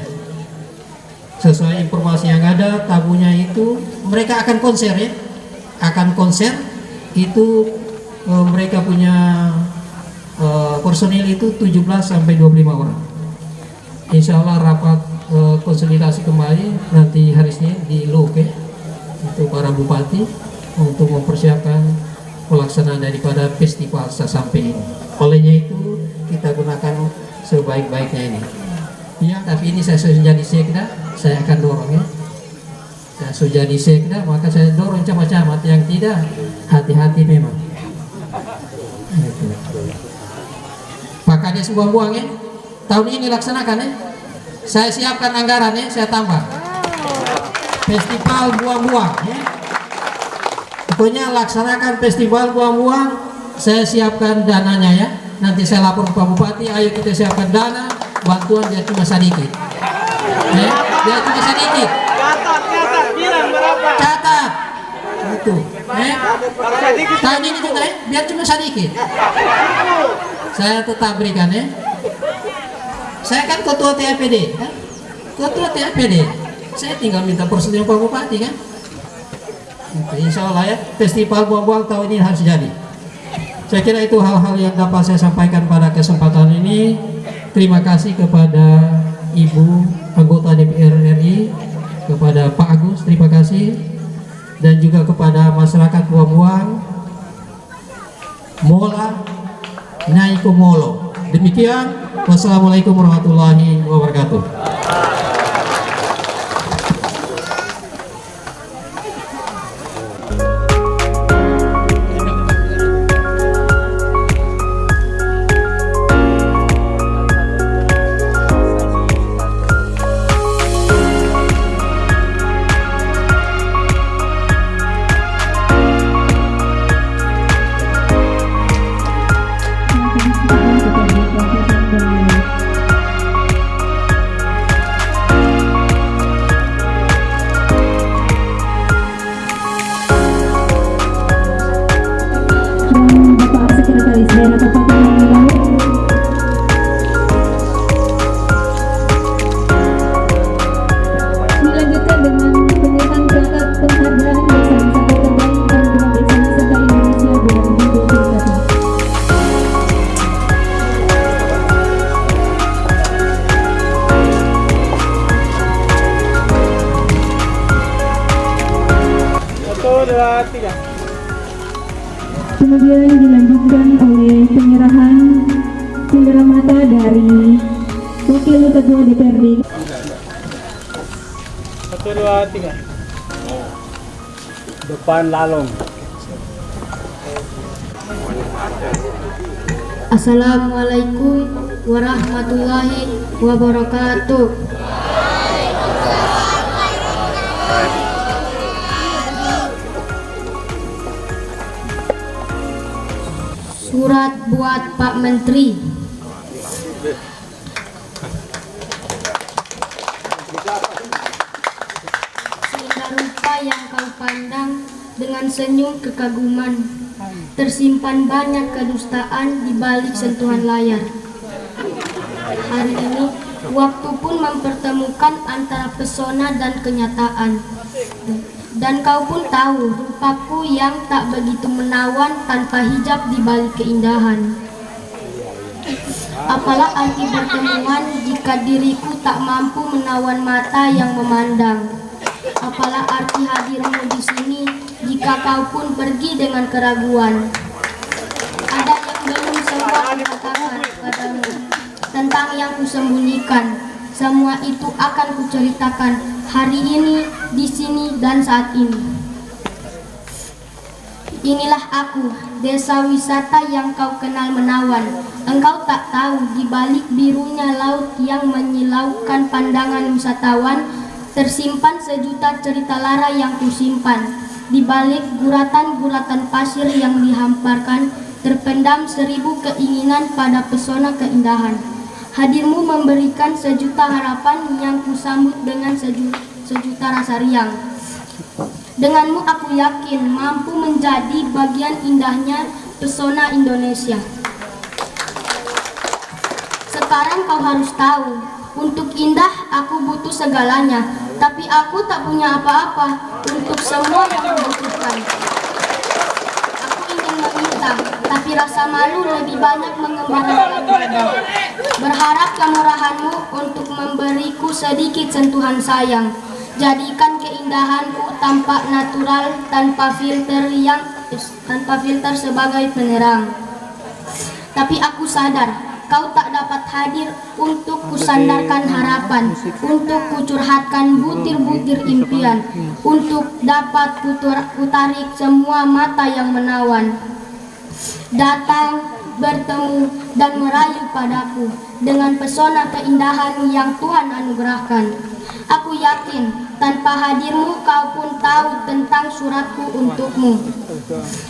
Sesuai informasi yang ada, tamunya itu mereka akan konser ya, itu mereka punya personil itu 17 sampai 25 orang. Insya Allah rapat konsolidasi kembali nanti hari Senin di Loke untuk para bupati untuk mempersiapkan pelaksanaan daripada Festival Sasampe ini. Olehnya itu kita gunakan sebaik-baiknya ini. Ya, tapi ini saya sudah jadi sekda, saya akan dorong ya. Saya sudah jadi sekda, maka saya dorong camat-camat yang tidak, hati-hati memang. Itu. Pak Kades buang-buang ya. Tahun ini laksanakan ya. Saya siapkan anggaran ya, saya tambah. Festival buang-buang ya. Pokoknya laksanakan festival buang-buang, saya siapkan dananya ya. Nanti saya lapor ke Pak Bupati, ayo kita siapkan dana, bantuan dia cuma sedikit. Ya, dia cuma sedikit. Catat, bilang berapa? Catat. Itu. Tahun ini juga ya, biar cuma sedikit. Saya tetap berikan ya. Saya kan ketua TAPD kan? Ketua TAPD. Saya tinggal minta persetujuan Pak Bupati kan? Insya Allah ya, festival buang-buang tahun ini harus jadi. Saya kira itu hal-hal yang dapat saya sampaikan pada kesempatan ini. Terima kasih kepada Ibu anggota DPR RI, kepada kepada Pak Agus, terima kasih, dan juga kepada masyarakat Buang-Buang, Mola, Naiku Molo. Demikian, wassalamualaikum warahmatullahi wabarakatuh. Bapak Sekretaris Daerah Kabupaten Bangladesh. Dilanjutkan dengan penyerahan plakat penghargaan desa wisata terbaik dan guna desa wisata Indonesia 2021. Satu, dua, tiga. Kemudian dilanjutkan oleh penyerahan cenderamata dari Wakil Ketua DPRD. Satu, dua, tiga. Depan lalong. Assalamualaikum warahmatullahi wabarakatuh. Surat buat Pak Menteri. Seindah rupa yang kau pandang dengan senyum kekaguman, tersimpan banyak kedustaan di balik sentuhan layar. Hari ini, waktu pun mempertemukan antara pesona dan kenyataan. Dan kau pun tahu rupaku yang tak begitu menawan tanpa hijab di balik keindahan. Apalah arti pertemuan jika diriku tak mampu menawan mata yang memandang. Apalah arti hadirmu di sini jika kau pun pergi dengan keraguan. Ada yang belum sempat kukatakan padamu tentang yang kusembunyikan. Semua itu akan kuceritakan hari ini, di sini, dan saat ini. Inilah aku, desa wisata yang kau kenal menawan. Engkau tak tahu di balik birunya laut yang menyilaukan pandangan wisatawan, tersimpan sejuta cerita lara yang kusimpan. Di balik guratan-guratan pasir yang dihamparkan, terpendam 1000 keinginan pada pesona keindahan. Hadirmu memberikan sejuta harapan yang kusambut dengan sejuta rasa riang. Denganmu aku yakin mampu menjadi bagian indahnya pesona Indonesia. Sekarang kau harus tahu, untuk indah aku butuh segalanya, tapi aku tak punya apa-apa untuk semua yang kubutuhkan. Aku ingin meminta, tapi rasa malu lebih banyak mengembarakan dada. Berharap kemurahanmu untuk memberiku sedikit sentuhan sayang. Jadikan keindahanku tampak natural tanpa filter sebagai penerang. Tapi aku sadar kau tak dapat hadir untuk kusandarkan harapan, untuk kucurhatkan butir-butir impian, untuk dapat kutarik semua mata yang menawan. Datang, bertemu, dan merayu padaku dengan pesona keindahan yang Tuhan anugerahkan. Aku yakin tanpa hadirmu kau pun tahu tentang suratku untukmu.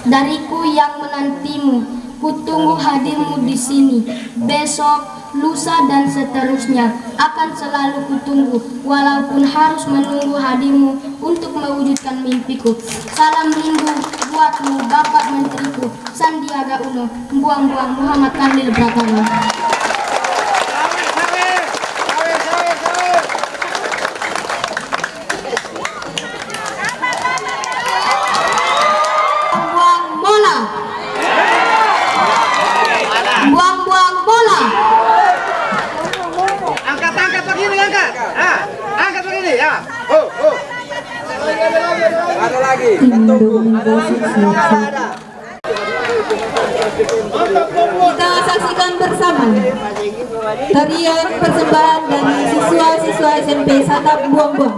Dariku yang menantimu, kutunggu hadirmu di sini. Besok, lusa, dan seterusnya akan selalu kutunggu, walaupun harus menunggu hadirmu untuk mewujudkan mimpiku. Salam rindu buatmu, Bapak Menteriku Sandiaga Uno, Buang-Buang Muhammad Khalil Pratama. Buang-buang bola. Angkat begini, angkat. Angkat begini ya. Oh. Tim Domingo siap-siap. Kita saksikan bersama tarian persembahan dari siswa-siswa SMP Satap Buang-Buang.